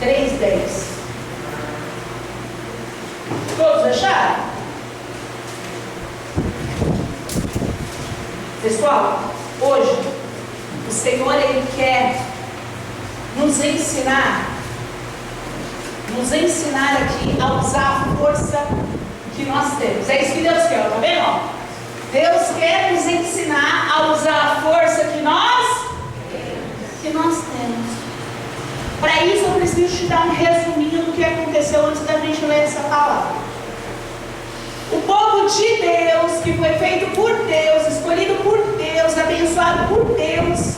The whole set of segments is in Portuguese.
3:10. Todos acharam? Pessoal, hoje o Senhor, Ele quer nos ensinar aqui a usar a força que nós temos. É isso que Deus quer, tá vendo? Deus quer nos ensinar a usar a força que nós temos. Para isso eu preciso te dar um resuminho do que aconteceu antes da gente ler essa palavra. O povo de Deus, que foi feito por Deus, escolhido por Deus, abençoado por Deus,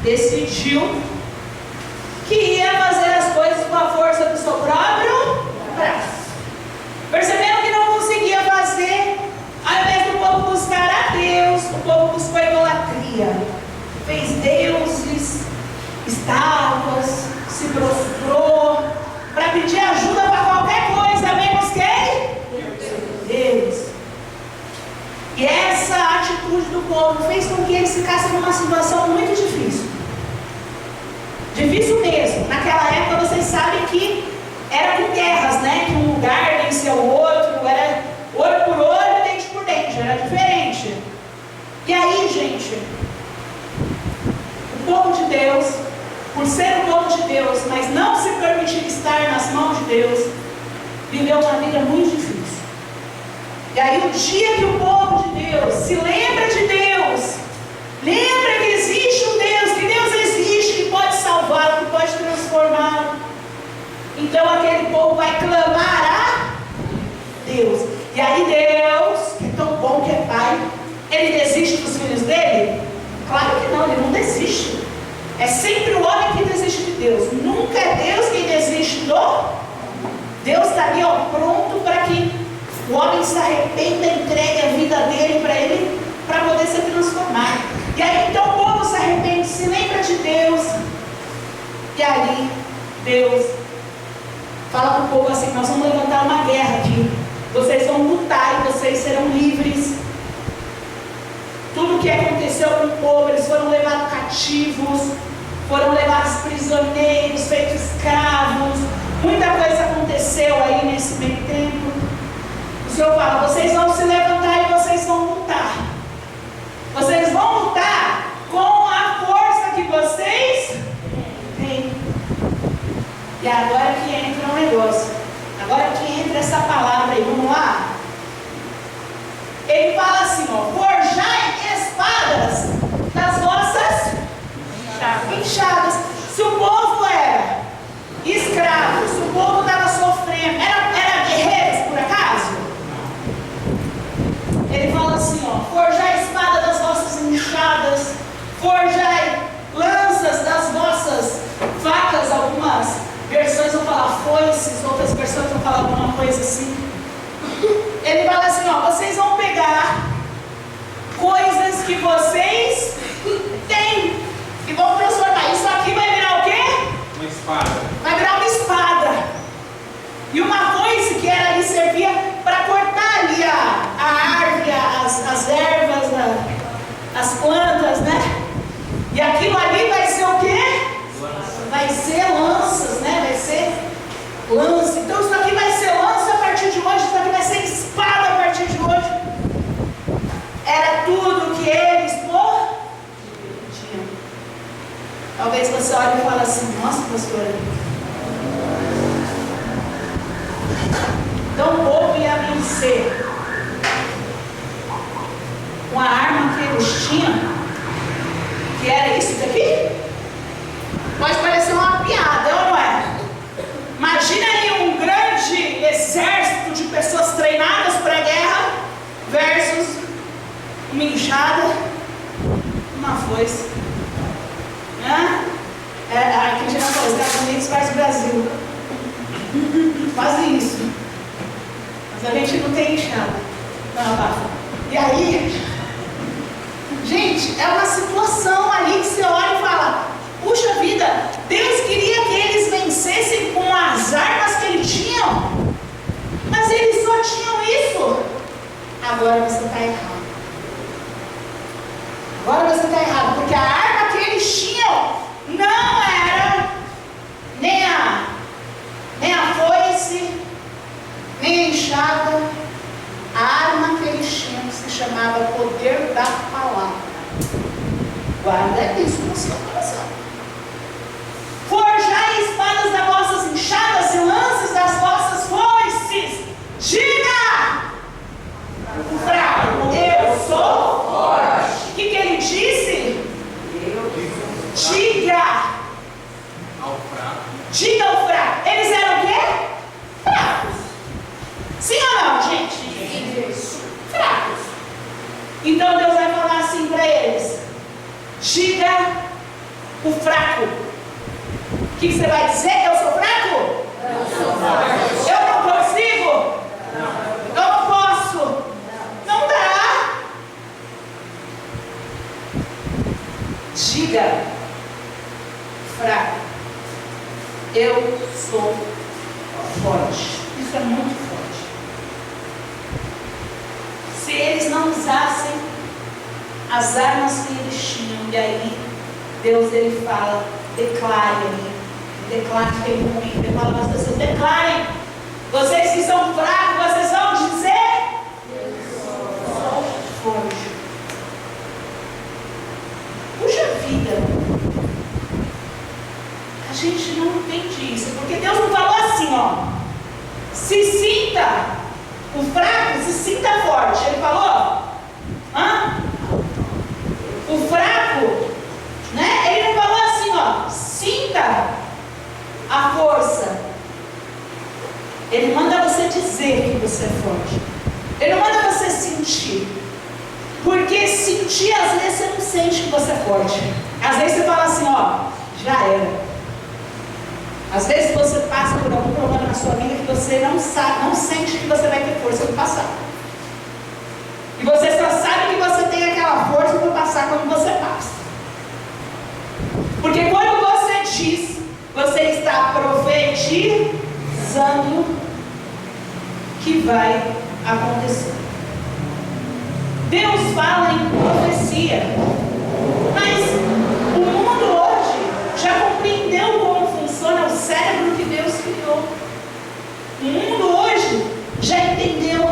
decidiu que ia fazer as coisas com a força do seu próprio braço. Perceberam que não conseguia fazer? Ao invés do povo buscar a Deus, o povo buscou a idolatria. Fez deuses, estátuas, se prostrou para pedir ajuda para qualquer coisa, menos quem? Deus. E essa atitude do povo fez com que eles ficassem numa situação muito difícil. Difícil mesmo. Naquela época vocês sabem que era com guerras, né? Que um lugar vencia o outro, era olho por olho, dente por dente, era diferente. E aí, gente, o povo de Deus, por ser o povo de Deus, mas não se permitir estar nas mãos de Deus, viveu uma vida muito difícil. E aí o dia que o povo de Deus se lembra de Deus, lembra que existe um Deus, que Deus existe, que pode salvá-lo, que pode transformá-lo, então aquele povo vai clamar a Deus. E aí Deus, que é tão bom, que é Pai, Ele desiste dos filhos dele? Claro que não, Ele não desiste. É sempre o homem que desiste de Deus. Nunca é Deus quem desiste do... Deus está ali, ó, pronto para que o homem se arrependa, entregue a vida dele para ele, para poder ser transformado. E aí então o povo se arrepende, se lembra de Deus. E ali Deus fala para o povo assim: nós vamos levantar uma guerra aqui. Vocês vão lutar e vocês serão livres. Tudo o que aconteceu com o povo, eles foram levados cativos, foram levados prisioneiros, feitos escravos. Muita coisa aconteceu aí nesse meio tempo. O Senhor fala: vocês vão se levantar e vocês vão lutar. Vocês vão lutar com a força que vocês têm. E agora que entra um negócio. Agora que entra essa palavra aí, vamos lá? Ele fala assim, ó: forjai espadas das vossas enxadas. Se o povo era escravo, se o povo estava sofrendo, era guerreiros por acaso? Ele fala assim, ó: forjai a espada das vossas enxadas, forjai lanças das vossas facas. Algumas versões vão falar foices, outras versões vão falar alguma coisa assim. Ele fala assim, ó: vocês vão pegar coisas que vocês têm e vão transformar. Isso aqui vai virar o quê? Uma espada. Vai virar uma espada. E uma foice que era ali, servia para cortar ali a árvore, as ervas, as plantas, né? E aquilo ali vai ser o quê? Vai ser lanças, né? Vai ser lança. Então isso aqui vai ser lança a partir de hoje, isso aqui vai ser espada a partir de hoje. Era tudo que eles podiam. Talvez você olhe e fale assim: nossa, pastora, então o povo ia vencer com a arma que eles tinham, que era isso daqui? Pode parecer uma piada, ou não é? Imagina aí um grande exército de pessoas treinadas para a guerra versus uma enxada, uma foice. Aqui já falou, os Estados Unidos faz o Brasil. Fazem isso. Mas a gente não tem enxada. Não, abafa. E aí, gente, é uma situação ali que você olha e fala: puxa vida, Deus queria que eles vencessem com as armas que eles tinham, mas eles só tinham isso. Agora você está errado. Agora você está errado, porque a arma que eles tinham não era nem a Diga o fraco. Eles eram o quê? Fracos. Sim ou não, gente? Sim. Fracos. Então Deus vai falar assim para eles: diga o fraco. O que você vai dizer? Eu sou fraco? Eu sou forte. Eu não consigo? Eu não posso? Não dá. Diga, fraco, eu sou forte. Isso é muito forte. Se eles não usassem as armas que eles tinham, e aí Deus ele fala, declare ali, declare que tem um momento, ele fala para as pessoas, declarem, vocês que são fracos, vocês vão dizer, eu sou forte. Puxa vida, a gente não entende isso, porque Deus não falou assim, ó, se sinta, o fraco se sinta forte, ele falou, o fraco, né, ele não falou assim, ó, sinta a força, ele manda você dizer que você é forte, ele não manda você sentir, porque sentir, às vezes você não sente que você é forte. Às vezes você fala assim, ó, já era. Às vezes você passa por algum problema na sua vida que você não sabe, não sente que você vai ter força para passar. E você só sabe que você tem aquela força para passar quando você passa. Porque quando você diz, você está profetizando que vai acontecer. Deus fala em profecia, mas o mundo hoje já compreendeu como funciona o cérebro que Deus criou. O mundo hoje já entendeu,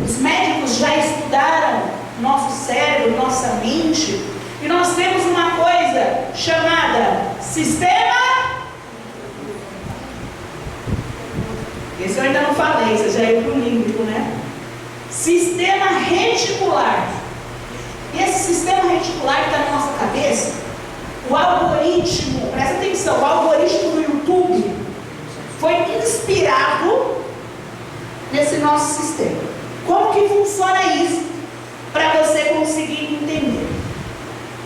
os médicos já estudaram nosso cérebro, nossa mente, e nós temos uma coisa chamada sistema. Esse eu ainda não falei, você já ia para o límbico, né? Sistema reticular. E esse sistema reticular que está na nossa cabeça, o algoritmo, presta atenção, o algoritmo do YouTube foi inspirado nesse nosso sistema. Como que funciona isso? Para você conseguir entender.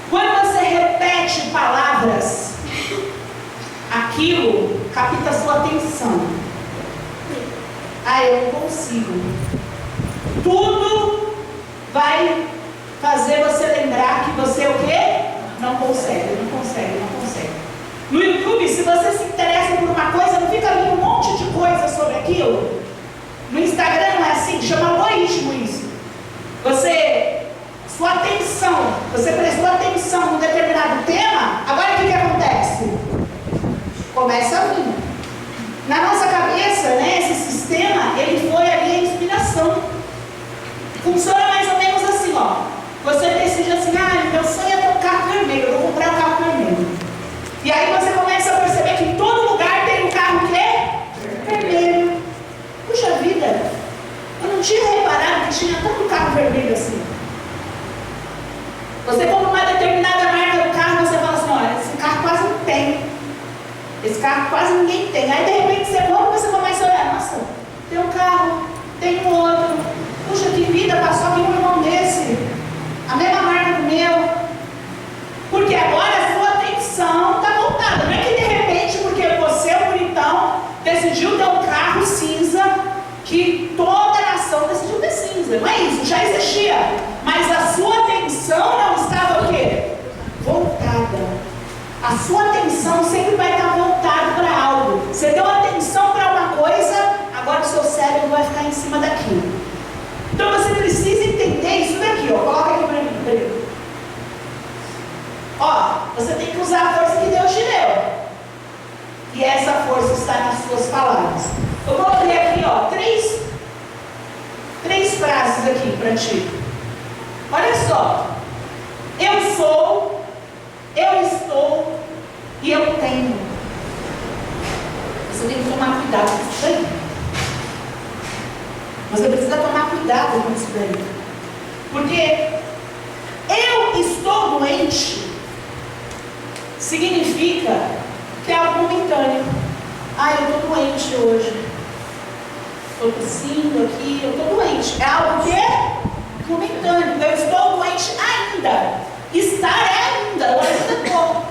Quando você repete palavras, aquilo capta a sua atenção. Eu não consigo. Tudo vai fazer você lembrar que você é o quê? Não consegue. No YouTube, se você se interessa por uma coisa, não fica ali um monte de coisa sobre aquilo. No Instagram não é assim, chama algoritmo isso. Sua atenção, você prestou atenção num determinado tema, agora o que acontece? Começa a vir. Na nossa cabeça, né, esse sistema, ele foi ali a inspiração. Funciona mais ou menos assim, ó. Você decide assim, meu sonho é ter um carro vermelho, eu vou comprar um carro vermelho. E aí você começa a perceber que em todo lugar tem um carro o quê? Vermelho. Puxa vida, eu não tinha reparado que tinha tanto carro vermelho assim. Você compra uma determinada marca do carro, você fala assim, olha, esse carro quase não tem. Esse carro quase ninguém tem. Aí de repente você volta e você começa a olhar, nossa, tem um carro, tem um outro. Puxa, que vida, passou aqui um irmão desse. A mesma marca do meu. Porque agora a sua atenção está voltada. Não é que de repente, porque você, o bonitão, decidiu ter um carro cinza, que toda a nação decidiu ter cinza. Não é isso, já existia. Mas a sua atenção não estava o quê? Voltada. A sua atenção sempre vai estar voltada para algo. Você deu atenção para uma coisa, agora o seu cérebro vai ficar em cima daquilo. Então você precisa entender isso daqui, ó. Coloca aqui para mim, primeiro. Ó, você tem que usar a força que Deus te deu. E essa força está nas suas palavras. Eu coloquei aqui, ó, três frases aqui para ti. Olha só. Eu sou, eu estou e eu tenho. Você tem que tomar cuidado com isso aí. Você precisa tomar cuidado com isso daí. Porque eu estou doente significa que é algo momentâneo. tossindo aqui, eu estou doente. É algo que é momentâneo. Eu estou doente ainda. Estar é ainda, eu ainda estou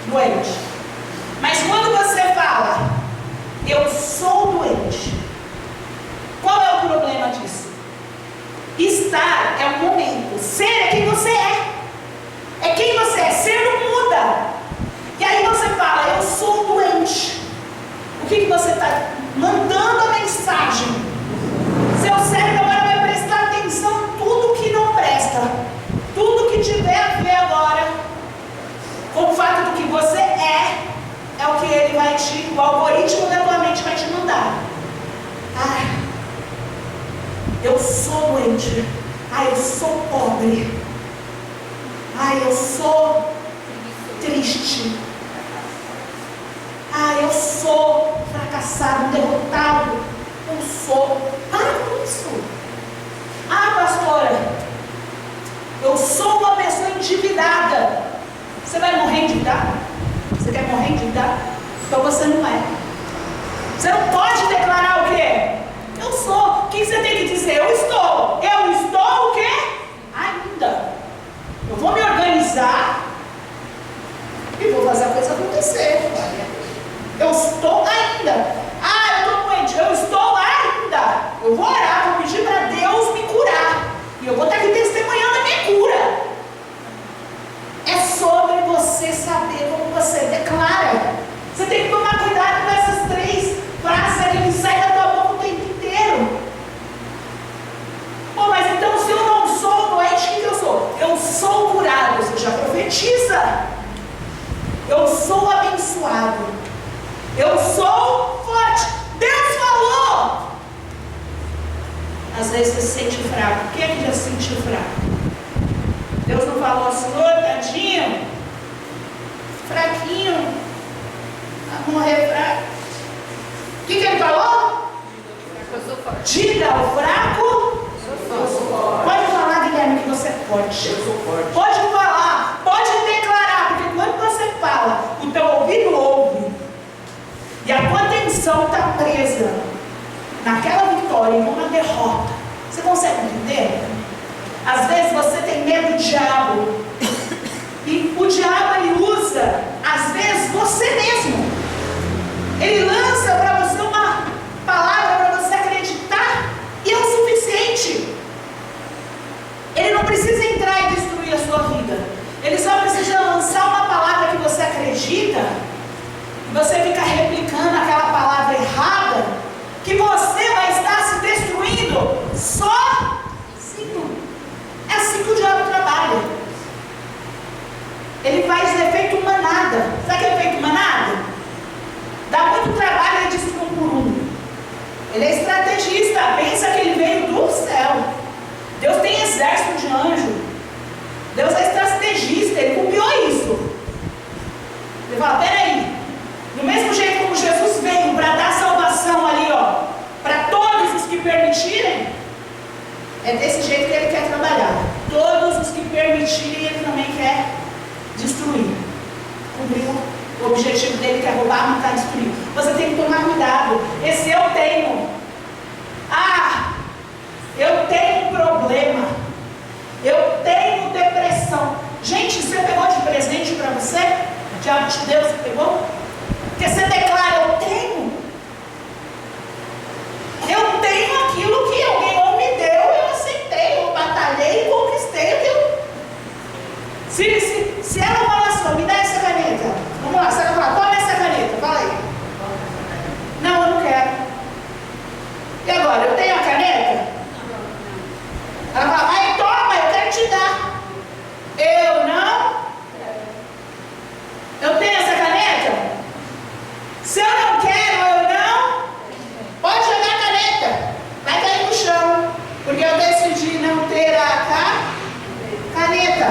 doente. Mas quando você fala, eu sou doente, qual é o problema disso? Estar é um momento, ser é quem você é. É quem você é, ser não muda. E aí você fala, eu sou doente. O que você está mandando a mensagem? Seu cérebro agora vai prestar atenção em tudo que não presta, tudo que tiver a ver agora com o fato do que você é o que ele vai te, o algoritmo da tua mente vai te mandar. Eu sou doente. Eu sou pobre. Eu sou triste. Eu sou fracassado, derrotado. Eu sou. Para com isso. Pastora, eu sou uma pessoa endividada. Você vai morrer endividado? Você quer morrer endividado? Então você não é. Você não pode declarar o quê? Eu sou. O que você tem que dizer? Eu estou. Eu estou o quê? Ainda. Eu vou me organizar e vou fazer a coisa acontecer. Eu estou ainda. Eu estou doente. Eu estou ainda. Eu vou orar, vou pedir para Deus me curar. E eu vou estar aqui testemunhando a minha cura. É sobre você saber como você declara. Você tem que tomar cuidado com essas 3 frases ali que saem da tua boca o tempo inteiro. Mas então se eu não sou doente, o que eu sou? Eu sou curado. Você já profetiza. Eu sou abençoado. Eu sou forte. Deus falou. Às vezes você se sente fraco. Quem é que já se sentiu fraco? Deus não falou assim, tadinho, fraquinho, vai morrer fraco. O que ele falou? Eu sou forte. Diga ao fraco, Eu sou forte. Pode falar, Guilherme, que você é forte. Eu sou forte. Pode falar, pode declarar, porque quando você fala, o teu ouvido ouve e a tua atenção está presa naquela vitória e não na derrota. Você consegue entender? Às vezes você tem medo do diabo e o diabo ele usa, às vezes, você mesmo. Ele lança para você uma palavra para você acreditar e é o suficiente. Ele não precisa entrar e destruir a sua vida. Ele só precisa lançar uma palavra que você acredita e você fica replicando aquela palavra errada que você vai estar se destruindo só. É assim que o diabo trabalha. Ele faz efeito manada. Sabe o que é efeito manada? Dá muito trabalho ele destruir um por um. Ele é estrategista. Pensa que ele veio do céu. Deus tem exército de anjo. Deus é estrategista. Ele copiou isso. Ele fala, peraí. Do mesmo jeito como Jesus veio para dar salvação ali, para todos os que permitirem, é desse jeito que ele quer trabalhar. Todos os que permitirem, ele também quer destruir. Cumpriu o objetivo dele, que é roubar, matar, destruir. Você tem que tomar cuidado. Esse eu tenho. Eu tenho um problema. Eu tenho depressão. Gente, você pegou de presente para você? O diabo te deu, você pegou? Porque você declara, eu tenho. Eu tenho aquilo que alguém ou me deu, eu aceitei, eu batalhei e conquistei aquilo. Se ela falar assim, me dá essa caneta. Vamos lá, se ela falar, toma essa caneta, fala aí. Não, eu não quero. E agora, eu tenho a caneta? Ela fala, toma, eu quero te dar. Eu não. Eu tenho essa caneta? Se eu não quero, eu não. Pode jogar a caneta. Vai cair no chão. Porque eu decidi não ter a caneta.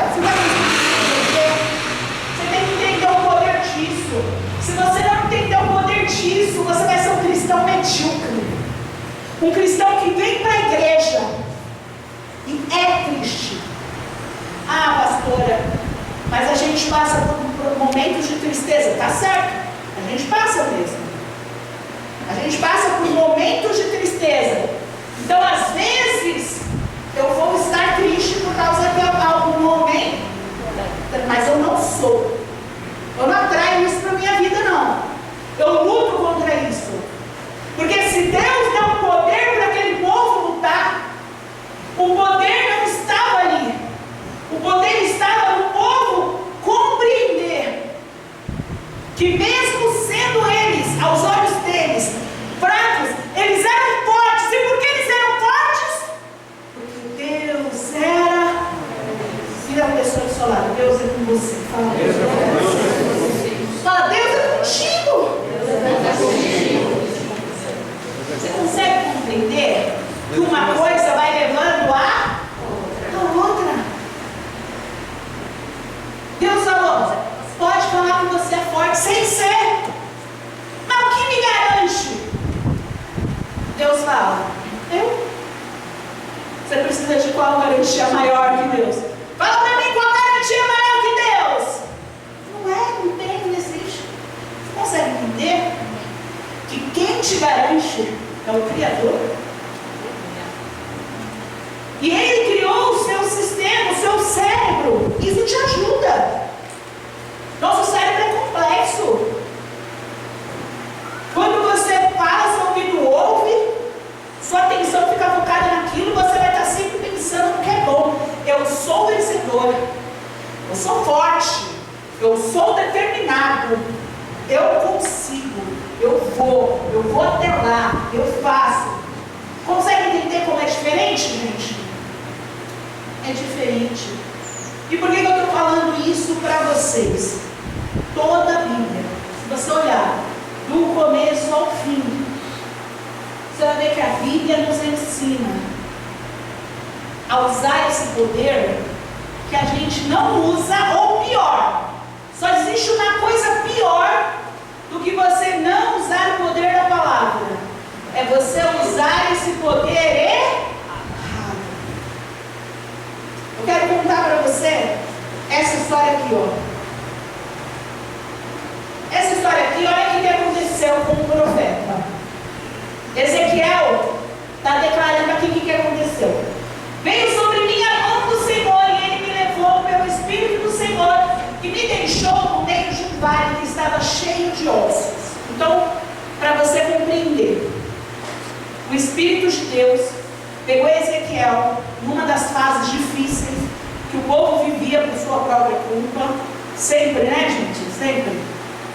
Você tem que entender o poder disso. Se você não entender o poder disso, você vai ser um cristão medíocre. Um cristão que vem para a igreja e é triste. Pastora, mas a gente passa por momentos de tristeza. Tá certo. A gente passa mesmo. A gente gente passa por momentos de tristeza. Então, às vezes, eu vou estar triste por causa de algum momento, mas eu não sou. Eu não atraio isso para a minha vida, não. Eu luto contra isso. Porque se Deus deu poder para aquele povo lutar, o poder não estava ali. O poder estava no povo compreender que mesmo sendo eles, aos olhos deles, fracos, eles eram fortes. E por que eles eram fortes? Porque Deus era... Vira a pessoa do seu lado, Deus é com você. Fala, Deus é com você. Fala, Deus é contigo. Deus é contigo. Você consegue compreender que uma coisa vai levando a outra? Deus falou, pode falar que você é forte sem ser. Mas o que me garante? Deus fala, eu? Você precisa de qual garantia maior que Deus? Fala para mim qual garantia maior que Deus? Não tem, não existe. Você consegue entender que quem te garante é o Criador? E Ele criou o seu sistema, o seu cérebro. Isso te ajuda. Nosso cérebro é complexo. Quando você para, seu ouvido ouve, sua atenção fica focada naquilo, você vai estar sempre pensando no que é bom. Eu sou vencedor. Eu sou forte. Eu sou determinado. Eu consigo. Eu vou até lá. Eu faço. Consegue entender como é diferente, gente? É diferente. E por que eu estou falando isso para vocês? Toda a Bíblia, se você olhar do começo ao fim, você vai ver que a Bíblia nos ensina a usar esse poder que a gente não usa, ou pior, só existe uma coisa pior do que você não usar o poder da palavra. É você usar esse poder errado. Eu quero contar para você essa história aqui, ó. Essa história aqui, olha o que aconteceu com o profeta. Ezequiel está declarando aqui o que aconteceu. Veio sobre mim a mão do Senhor e Ele me levou pelo Espírito do Senhor e me deixou no meio de um vale que estava cheio de ossos. Então, para você compreender, o Espírito de Deus pegou Ezequiel numa das fases difíceis que o povo vivia por sua própria culpa. Sempre, né, gente? Sempre.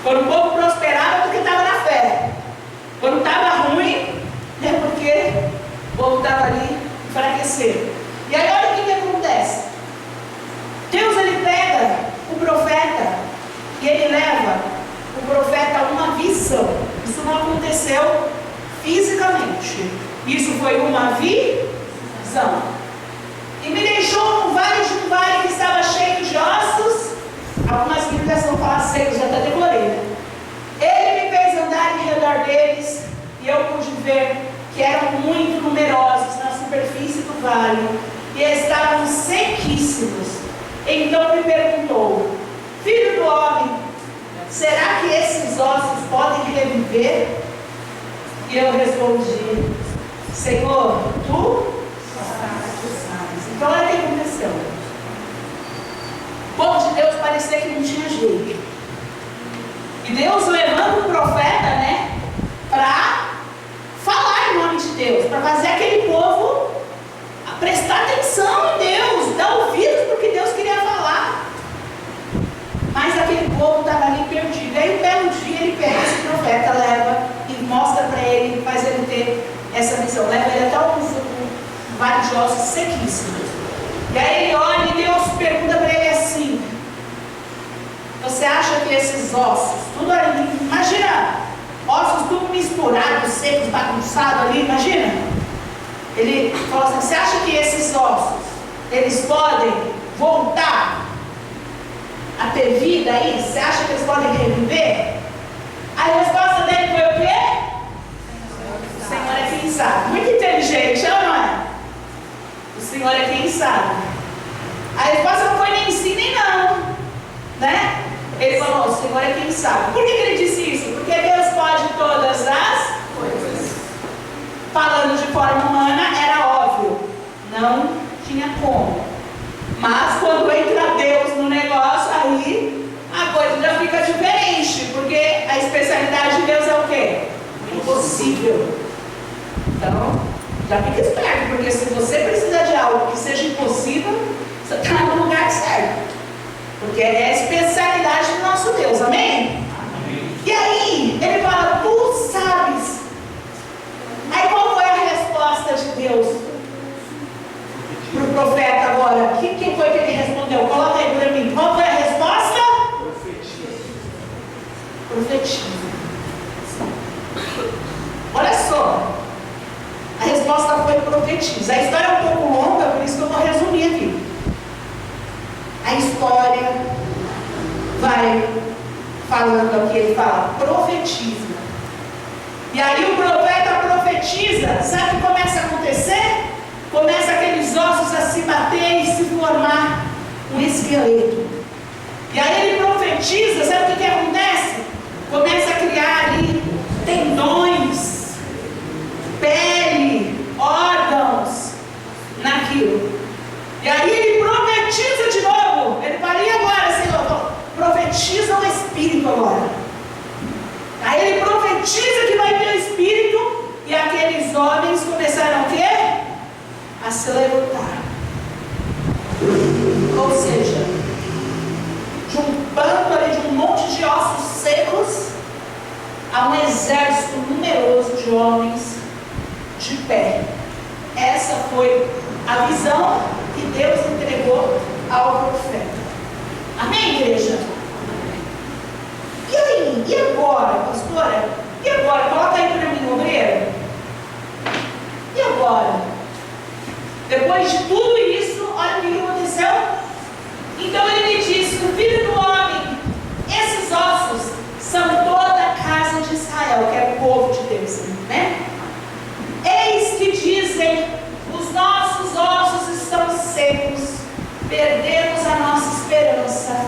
Quando o povo prosperava, porque estava na fé. Quando estava ruim, é porque o povo estava ali enfraquecido. E aí, olha o que acontece. Deus, ele pega o profeta e ele leva o profeta a uma visão. Isso não aconteceu fisicamente. Isso foi uma visão. E me deixou no vale de um vale que estava cheio de ossos. Algumas bíblias vão falar secos, já até decorei, né? Ele me fez andar em redor deles e eu pude ver que eram muito numerosos na superfície do vale e estavam sequíssimos. Então me perguntou: filho do homem, será que esses ossos podem reviver? E eu respondi: Senhor, tu sabes. Então olha o que aconteceu. O povo de Deus parecia que não tinha jeito. E Deus levando o profeta, né, para falar em nome de Deus, para fazer aquele povo prestar atenção em Deus, dar ouvidos para o que Deus queria falar. Mas aquele povo estava ali perdido. E aí um belo dia ele pega esse profeta, leva e mostra para ele, faz ele ter essa visão. Leva ele até um vale de ossos sequíssimos. E aí ele olha e Deus pergunta para ele assim: você acha que esses ossos, tudo ali, imagina, ossos tudo misturado, secos, bagunçado ali, imagina? Ele falou assim: você acha que esses ossos, eles podem voltar a ter vida aí? Você acha que eles podem reviver? A resposta dele foi o quê? O Senhor é quem sabe. Muito inteligente, não é? O Senhor é quem sabe. A resposta não foi nem sim nem não, né? Ele falou: o Senhor é quem sabe. Por que ele disse isso? Porque Deus pode todas as coisas. especialidade de Deus é o quê? Impossível. Então, já fica esperto, porque se você precisa de algo que seja impossível, você está no lugar certo. Porque é a especialidade do nosso Deus, amém? E aí, ele fala, tu sabes. Aí qual foi a resposta de Deus para o profeta agora? Quem foi que ele respondeu? Coloca aí para mim. Qual foi a resposta? Profetiza. Olha só. A resposta foi profetiza. A história é um pouco longa, por isso que eu vou resumir aqui. A história vai falando aqui, ele fala, profetiza. E aí o profeta profetiza, sabe o que começa a acontecer? Começa aqueles ossos a se bater e se formar um esqueleto. E aí ele profetiza, sabe o que acontece? Começa a criar ali tendões, pele, órgãos naquilo. E aí ele profetiza de novo. Ele fala, e agora, Senhor? Profetiza o Espírito agora. Aí ele profetiza que vai ter o Espírito. E aqueles homens começaram o quê? A se levantar. Ou seja, de um bando ali, de um monte de ossos secos, a um exército numeroso de homens de pé. Essa foi a visão que Deus entregou ao profeta. Amém, igreja? E aí? E agora, pastora? E agora? Coloca aí para mim, obreiro. E agora? Depois de tudo isso, olha o que aconteceu. Então ele me disse, filho do homem, esses ossos são toda a casa de Israel, que é o povo de Deus, né? Eis que dizem, os nossos ossos estão secos, perdemos a nossa esperança,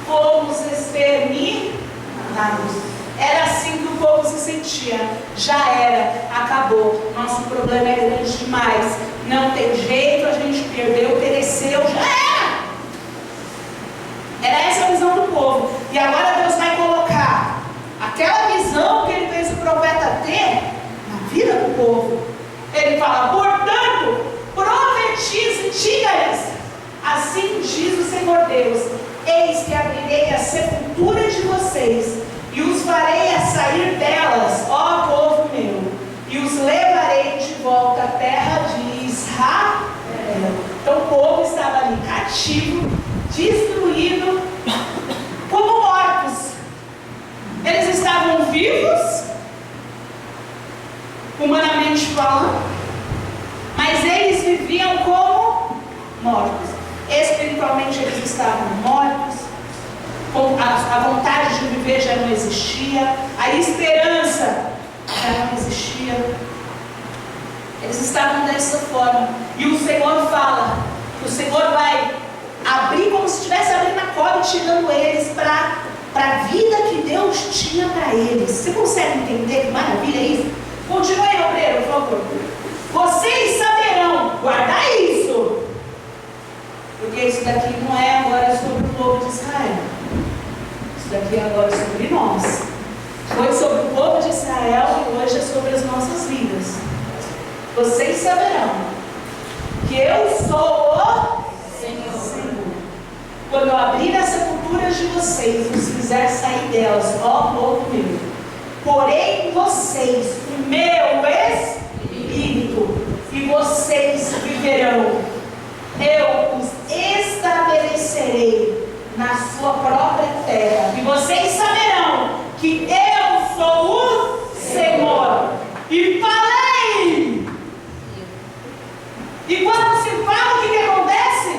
fomos exterminados. Era assim que o povo se sentia. Já era, acabou. Nosso problema é grande demais. Não tem jeito, a gente perdeu, pereceu, já era. Era essa a visão do povo. E agora Deus vai colocar aquela visão que ele fez o profeta ter na vida do povo. Ele fala, portanto, profetize, diga-lhes, assim diz o Senhor Deus, eis que abrirei a sepultura de vocês, e os farei a sair delas, ó povo meu, e os levarei de volta à terra de Israel. Então o povo estava ali cativo, destruído, como mortos. Eles estavam vivos, humanamente falando, mas eles viviam como mortos. Espiritualmente eles estavam mortos, a vontade de viver já não existia, a esperança já não existia. Eles estavam dessa forma. E o Senhor fala que o Senhor vai abrir como se estivesse abrindo a cova e tirando eles para a vida que Deus tinha para eles. Você consegue entender que maravilha é isso? Continue aí, obreiro, por favor. Vocês saberão guardar isso, porque isso daqui não é agora sobre o povo de Israel. Isso daqui é agora sobre nós. Foi sobre o povo de Israel e hoje é sobre as nossas vidas. Vocês saberão que eu sou o Senhor. Quando eu abrir as sepulturas de vocês e os fizer sair delas, ó povo meu, porém vocês o meu Espírito, e vocês viverão. Eu os estabelecerei na sua própria terra, e vocês saberão que eu sou o Senhor. E falei. E quando se fala, o que acontece?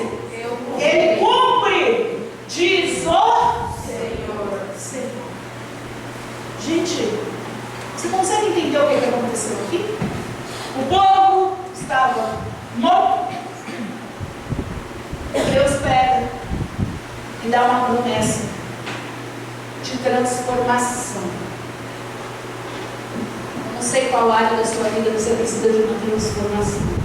Ele cumpre, diz o Senhor. Gente, você consegue entender o que aconteceu aqui? O povo estava morto. Deus pega e dá uma promessa de transformação. Eu não sei qual área da sua vida você precisa de uma transformação,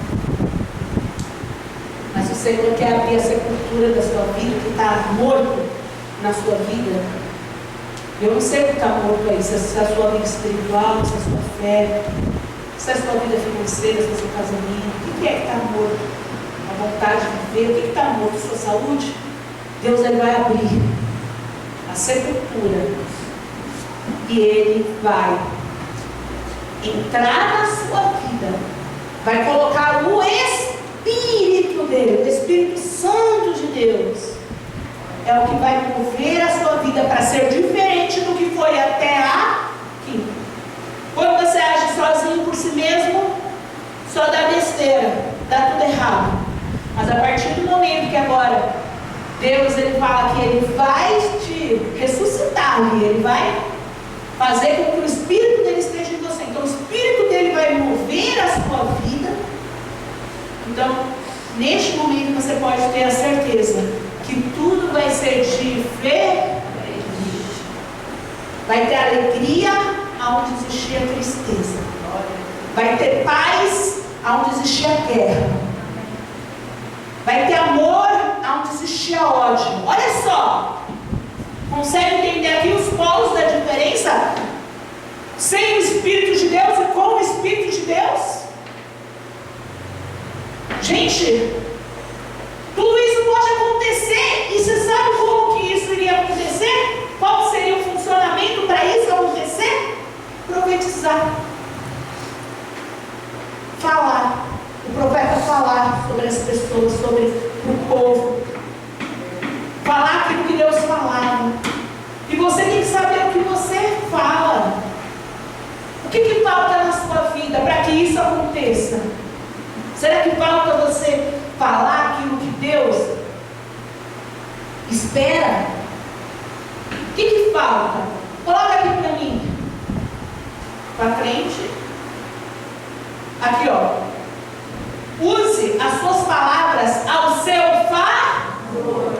mas o Senhor quer abrir a sepultura da sua vida, que está morto na sua vida, Eu não sei o que está morto aí, se é a sua vida espiritual, se é a sua fé, se é a sua vida financeira, se é o seu casamento. O que é que está morto? A vontade de viver. O que está morto? Sua saúde? Deus ele vai abrir a sepultura e Ele vai entrar na sua vida, vai colocar o Espírito dele, o Espírito Santo de Deus. É o que vai mover a sua vida para ser diferente do que foi até aqui. Quando você age sozinho por si mesmo, só dá besteira, dá tudo errado. Mas a partir do momento que agora Deus ele fala que Ele vai te ressuscitar, e Ele vai fazer com que o Espírito dele esteja em você. Então o Espírito dele vai mover a sua vida. Então, neste momento você pode ter a certeza que tudo vai ser diferente. Vai ter alegria onde existia tristeza. Vai ter paz onde existia guerra. Vai ter amor onde existia ódio. Olha só. Consegue entender aqui os polos da diferença? Sem o Espírito de Deus e com o Espírito de Deus? Gente, tudo isso pode acontecer. E você sabe como que isso iria acontecer? Qual seria o funcionamento para isso acontecer? Profetizar. Falar. O profeta falar sobre as pessoas, sobre o povo. Falar aquilo que Deus falava. E você tem que saber o que você fala. O que falta na sua vida para que isso aconteça? Será que falta você falar aquilo que Deus espera? O que falta? Coloca aqui para mim. Para frente. Aqui, ó. Use as suas palavras ao seu favor.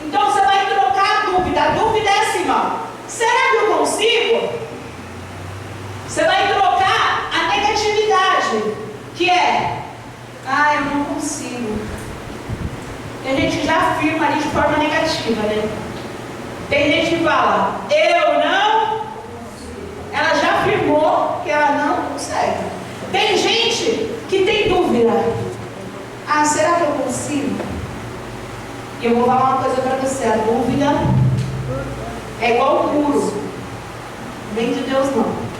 Então você vai trocar a dúvida. A dúvida é assim, ó. Será que eu consigo? Você vai trocar a negatividade, que é, eu não consigo. E a gente já afirma ali de forma negativa, né? Tem gente que fala, eu não. Ela já afirmou que ela não consegue. Tem gente que tem dúvida. Será que eu consigo? E eu vou falar uma coisa para você. A dúvida é igual o muro. Não vem de Deus não.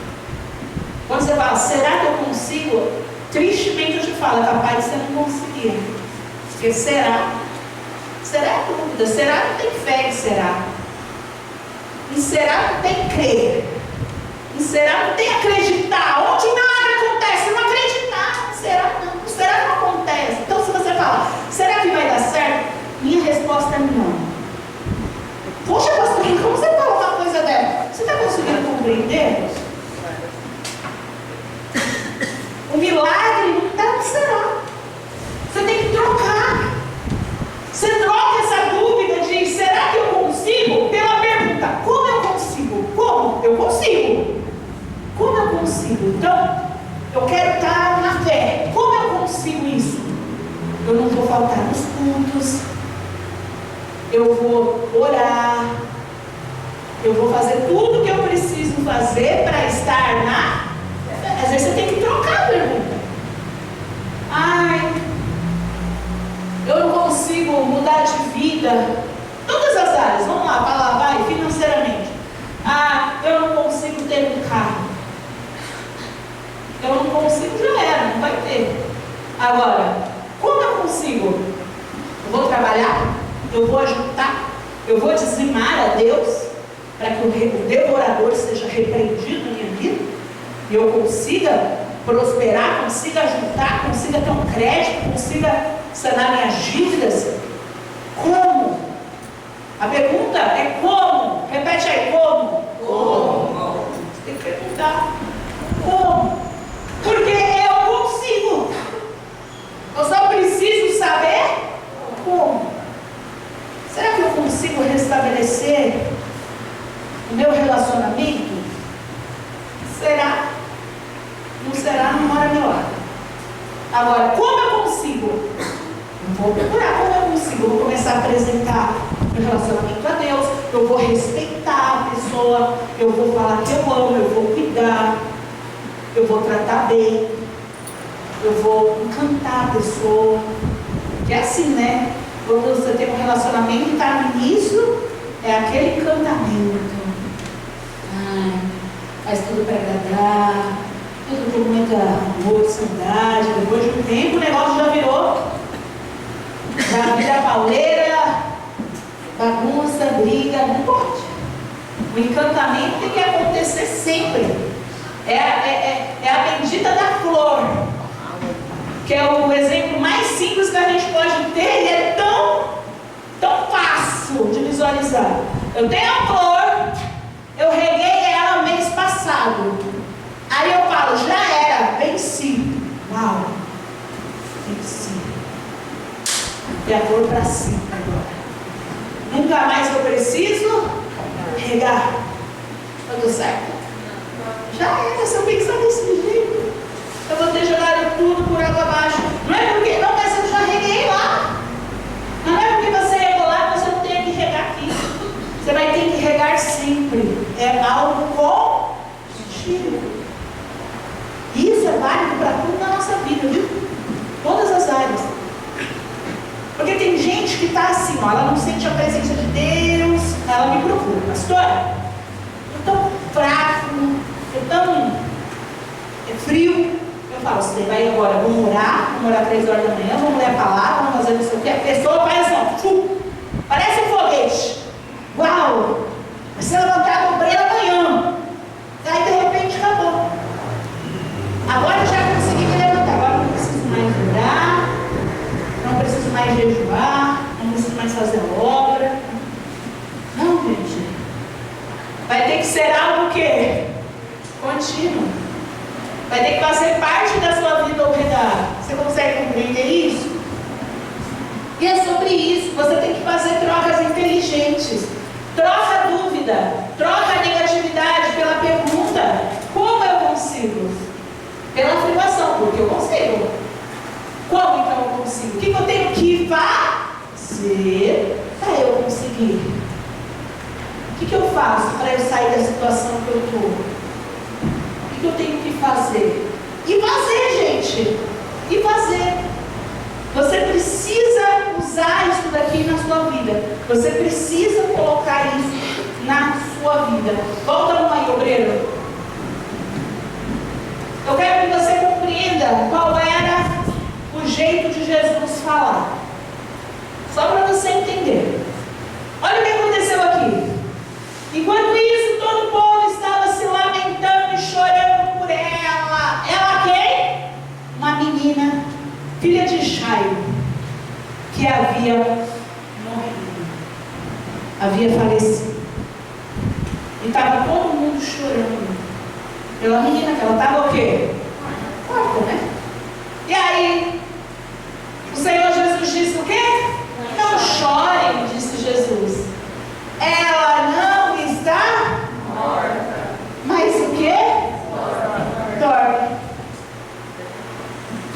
Quando você fala, será que eu consigo? Tristemente eu te falo, é capaz de você não conseguir. Porque será? Será é dúvida. Será não tem fé em será. Em será não tem crer. Em será não tem acreditar. Onde nada acontece, não acreditar. Será não. Será não acontece. Então se você falar, será que vai dar certo? Minha resposta é não. Poxa, pastor, como você fala uma coisa dessa? Você está conseguindo compreender? O milagre não está no será. Você tem que trocar. Você troca essa dúvida de será que eu consigo? Pela pergunta, como eu consigo? Como? Eu consigo. Como eu consigo? Então, eu quero estar na fé. Como eu consigo isso? Eu não vou faltar nos cultos. Eu vou orar. Eu vou fazer tudo o que eu preciso fazer para estar na fé. Às vezes você tem que trocar a pergunta. Eu não consigo mudar de vida. Todas as áreas. Vamos lá, vai financeiramente. Eu não consigo ter um carro. Eu não consigo, já era, não vai ter. Agora, como eu consigo? Eu vou trabalhar, eu vou ajuntar, eu vou dizimar a Deus, para que o devorador seja repreendido na minha vida, e eu consiga prosperar, consiga ajuntar, consiga ter um crédito, consiga sanar minhas dívidas. Como? A pergunta é como? Repete aí, como? Como? Você tem que perguntar. Como? Porque eu consigo. Eu só preciso saber como. Será que eu consigo restabelecer o meu relacionamento? Será? Não será, não mora milagre. Agora, como eu consigo? Eu vou procurar como eu consigo. Eu vou começar a apresentar meu relacionamento a Deus. Eu vou respeitar. pessoa, eu vou falar que eu amo, eu vou cuidar, eu vou tratar bem, eu vou encantar a pessoa. Que é assim, né? Quando você tem um relacionamento e está no início, é aquele encantamento. Ai, faz tudo para agradar, tudo com muito amor, saudade. Depois de um tempo o negócio já virou. Já vira pauleira, bagunça, briga, não pode. O encantamento tem que acontecer sempre. É a bendita da flor, que é o exemplo mais simples que a gente pode ter, e é tão fácil de visualizar. Eu tenho a flor, eu reguei ela mês passado. Aí eu falo, já era, venci. Uau, venci. E a flor para cima agora. Nunca mais eu preciso regar. Tudo certo? Já era, se eu pensar desse jeito, eu vou ter jogado tudo por água abaixo. Não é porque, não, mas eu já reguei lá. Não é porque você regou lá que você não tem que regar aqui. Você vai ter que regar sempre. É algo contínuo. Isso é válido para tudo na nossa vida, viu? Todas as áreas. Porque tem gente que está assim, ó, ela não sente a presença de Deus, ela me procura. Pastora, eu estou fraco, eu tão frio. Eu falo, você vai agora, vamos orar 3 horas da manhã, vamos ler a palavra, vamos fazer não sei o que. A pessoa faz assim, parece um foguete. Uau! Vai ser levantado para ele amanhã. Aí de repente acabou. Agora eu já consegui me levantar, agora não preciso mais orar, não preciso mais jejuar, não preciso mais fazer obra. Não, gente. Vai ter que ser algo o quê? Contínuo. Vai ter que fazer parte da sua vida obrigada. Você consegue compreender isso? E é sobre isso. Você tem que fazer trocas inteligentes. Troca a dúvida. Troca a negatividade pela pergunta. Como eu consigo? Pela afirmação. Porque eu consigo. Como então eu consigo? O que eu tenho que fazer para eu conseguir? O que eu faço para eu sair da situação que eu estou? O que eu tenho que fazer? E fazer, gente. E fazer. Você precisa usar isso daqui na sua vida. Você precisa colocar isso na sua vida. Volta aí, obreiro. Eu quero que você compreenda qual era o jeito de Jesus falar. Só para você entender. Olha o que aconteceu aqui. Enquanto isso, todo o povo estava se lamentando e chorando por ela. Ela quem? Uma menina, filha de Jairo, que havia morrido, havia falecido. E estava todo mundo chorando pela menina, que ela estava o quê? Morta, né? E aí, o Senhor Jesus disse o quê? Não chorem, disse Jesus. Ela não está morta. Mas o quê? Dorme.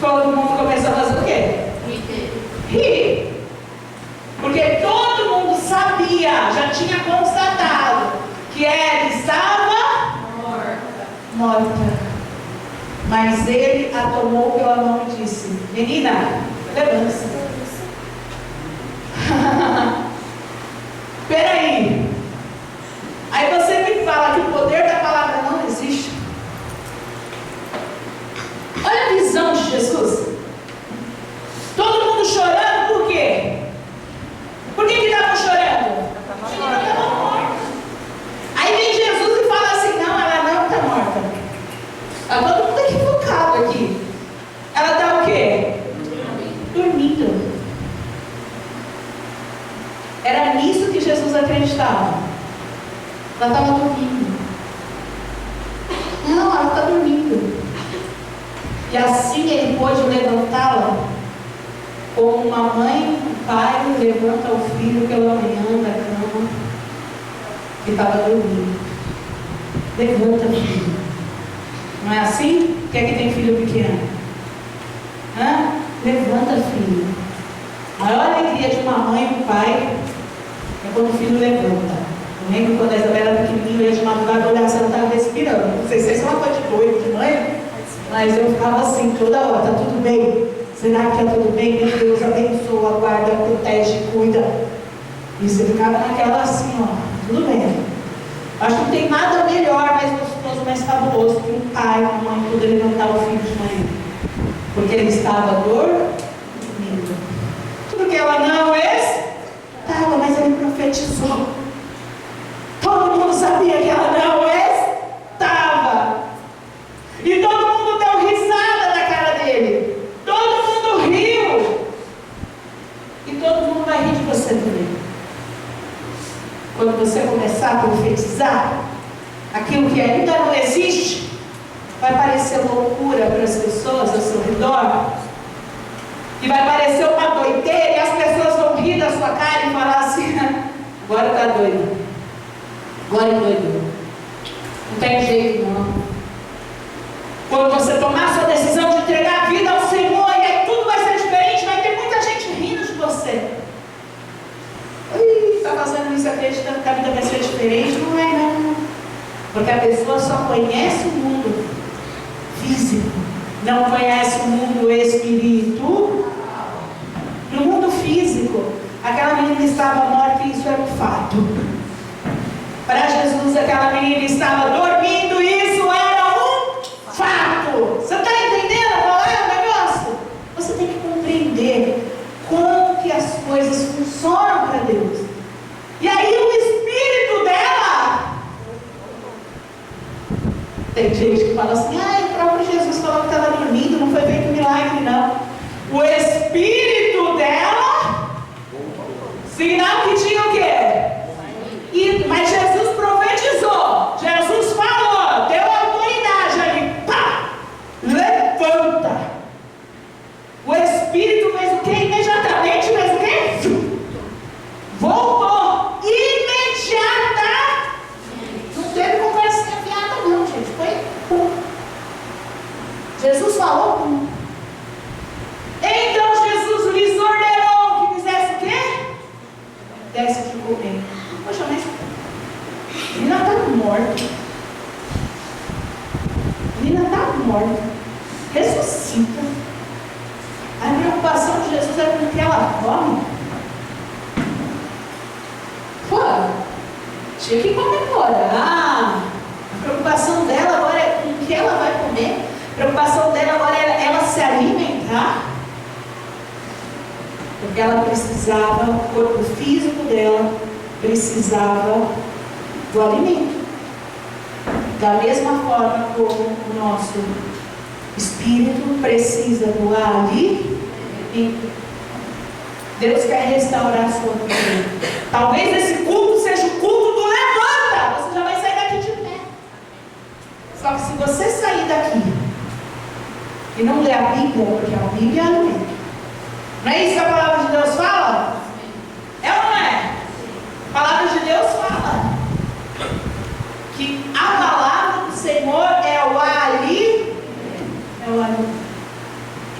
Todo mundo começou a fazer o quê? Rir. Porque todo mundo sabia, já tinha constatado que ela estava morta. Mas ele a tomou pela mão e disse: menina, levanta-se. Peraí. Aí você me fala que o poder da palavra não existe. Olha a visão de Jesus. Todo mundo chorando, por quê? Por que estavam chorando? Porque ela estava morta. Aí vem Jesus e fala assim: não, ela não está morta. Está todo mundo equivocado aqui. Ela está o quê? Dormindo. Era nisso que Jesus acreditava. Ela estava dormindo. Não, ela está dormindo. E assim ele pôde levantá-la, como uma mãe, um pai levanta o filho pela manhã da cama, que estava dormindo. Levanta, filho. Não é assim? Quem é que tem filho pequeno? Levanta, filho. A maior alegria de uma mãe e um pai é quando o filho levanta. Eu lembro quando a Isabela era pequenininha, eu ia de madrugada olhar se ela estava respirando. Não sei se isso é uma coisa de doido, de mãe, mas eu ficava assim toda hora, tá tudo bem? Será que tá tudo bem? Meu Deus, abençoa, guarda, protege, cuida. E você ficava naquela assim, ó, tudo bem. Acho que não tem nada melhor, mais gostoso, mais fabuloso que um pai, uma mãe poder levantar o filho de manhã. Porque ele estava dormindo. Tudo que ela não estava, mas ele profetizou. Todo mundo sabia que ela não estava. E todo mundo deu risada na cara dele. Todo mundo riu. E todo mundo vai rir de você também. Quando você começar a profetizar, aquilo que ainda não existe, vai parecer loucura para as pessoas ao seu redor. E vai parecer uma doideira e as pessoas vão rir da sua cara e falar assim, agora está doido. Agora é doido. Não tem jeito não. Quando você tomar a sua decisão de entregar a vida ao Senhor, e aí tudo vai ser diferente, vai ter muita gente rindo de você. Está fazendo isso acreditando que a vida vai ser diferente? Não é não. Porque a pessoa só conhece o mundo físico, não conhece o mundo espiritual. No mundo físico, aquela menina estava morta e isso era um fato. Para Jesus, aquela menina estava dormindo e isso era um fato. Você está entendendo qual é o negócio? Você tem que compreender como que as coisas funcionam para Deus. E aí o espírito dela... Tem gente que fala assim, o próprio Jesus falou que estava dormindo, não foi feito milagre não. O espírito dela, sinal que tinha o quê? Mas Jesus profetizou, Jesus falou, deu autoridade ali, pá, levanta. O espírito fez o quê? Imediatamente fez o quê? Voltou, imediata. Não teve conversinha fiada não, gente, foi pum. Jesus falou pum. Então Jesus lhes ordenou que fizesse o quê? Desse de comer. Poxa, mas a menina está morta. A menina está morta. Ressuscita. A preocupação de Jesus é com o que ela come. Pô, tinha que comemorar. A preocupação dela agora é com o que ela vai comer. A preocupação dela agora é ela se alimentar. Porque ela precisava, o corpo físico dela precisava do alimento. Da mesma forma como o nosso espírito precisa do alimento. Deus quer restaurar a sua vida. Talvez esse culto seja o culto do levanta. Você já vai sair daqui de pé. Só que se você sair daqui e não ler a Bíblia, porque a Bíblia é alimento. Não é isso que a palavra de Deus fala? É ou não é? A palavra de Deus fala que a palavra do Senhor é o alimento. É o alimento.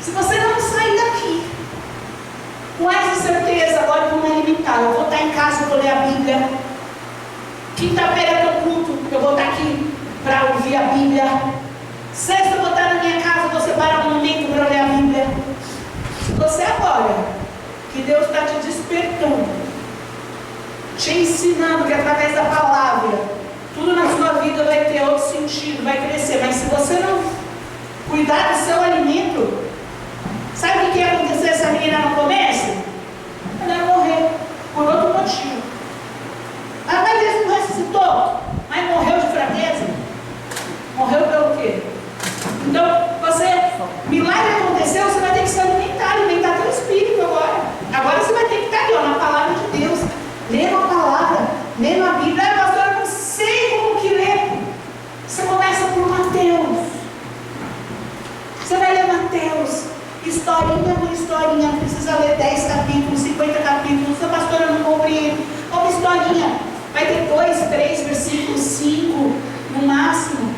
Se você não sair daqui com essa certeza, agora eu vou me alimentar, eu vou estar em casa, eu vou ler a Bíblia. Quinta-feira é o culto, eu vou estar aqui para ouvir a Bíblia. Sexta eu vou estar na minha casa, vou separar um momento para ler a Bíblia. Se você agora, que Deus está te despertando, te ensinando que através da palavra, tudo na sua vida vai ter outro sentido, vai crescer, mas se você não cuidar do seu alimento, sabe o que ia acontecer se a menina não comesse? Ela ia morrer, por outro motivo. Mas Deus não ressuscitou, mas morreu de fraqueza. Morreu pelo quê? Então, milagre aconteceu, você vai ter que se alimentar teu espírito agora. Agora você vai ter que estar ali, na palavra de Deus, lendo a palavra, lendo a Bíblia. Pastor, eu não sei como que ler. Você começa por Mateus. Você vai ler Mateus, historinha por historinha, não precisa ler 10 capítulos, 50 capítulos. Seu pastor, eu não compreendo. Uma historinha, vai ter 2, 3 versículos, 5 no máximo.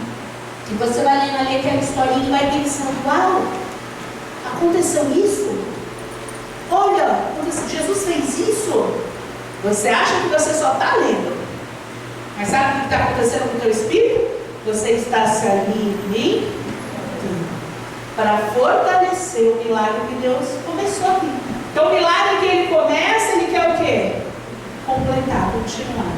E você vai lendo ali aquela historinha e vai pensando, uau, aconteceu isso? Olha, Jesus fez isso. Você acha que você só está lendo, Mas sabe o que está acontecendo com o teu espírito? Você está se alimentando para fortalecer o milagre que Deus começou aqui. Então o milagre que Ele começa, Ele quer o quê? Completar, continuar.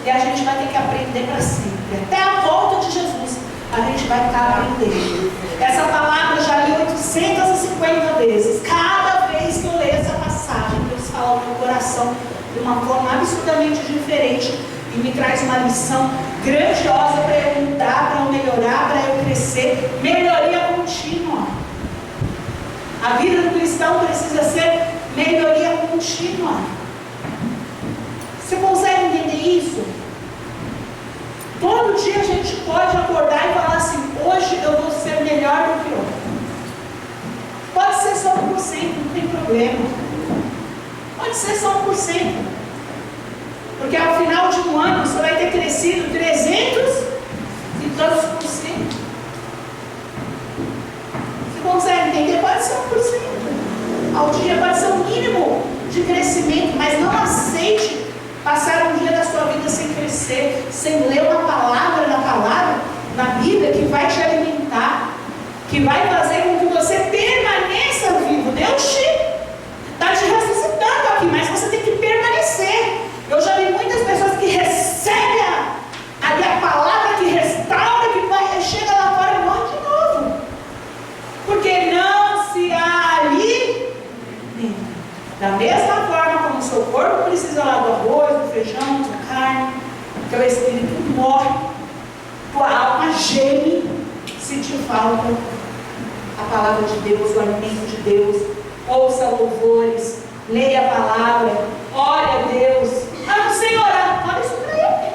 E a gente vai ter que aprender para sempre. Até a volta de Jesus, a gente vai estar aprendendo. Essa palavra eu já li 850 vezes. Cada vez que eu leio essa passagem, Deus fala ao meu coração de uma forma absurdamente diferente e me traz uma lição grandiosa para eu mudar, para eu melhorar, para eu crescer. Melhoria contínua. A vida do cristão precisa ser melhoria contínua. Você consegue entender isso? Todo dia a gente pode acordar e falar assim: hoje eu vou ser melhor do que ontem. Pode ser só 1%, não tem problema. Pode ser só 1%. Porque ao final de um ano você vai ter crescido 300 e tantos por cento. Você consegue entender? Pode ser 1%. Ao dia pode ser o mínimo de crescimento, mas não aceite passar um dia da sua vida sem crescer, sem ler uma palavra na Bíblia que vai te alimentar, que vai fazer com que você permaneça vivo. Deus está te ressuscitando aqui, mas você tem que permanecer. Eu já vi muitas pessoas que recebem ali a palavra que restaura, que chega lá fora e morre de novo, porque não se alimenta. Da mesma forma como o seu corpo precisa lá do arroz, do feijão, da carne, teu espírito morre, tua alma geme se te falta a palavra de Deus, o alimento de Deus. Ouça louvores, leia a palavra, ore a Deus. Ah, não sei orar. Fala isso para Ele.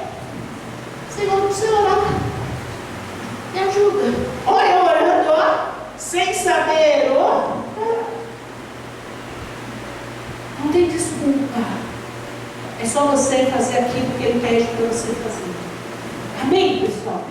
Senhor, não sei orar. Me ajuda. Olha, orando, ó, sem saber, ó. Não tem desculpa. É só você fazer aquilo que Ele pede para você fazer. Amém, pessoal?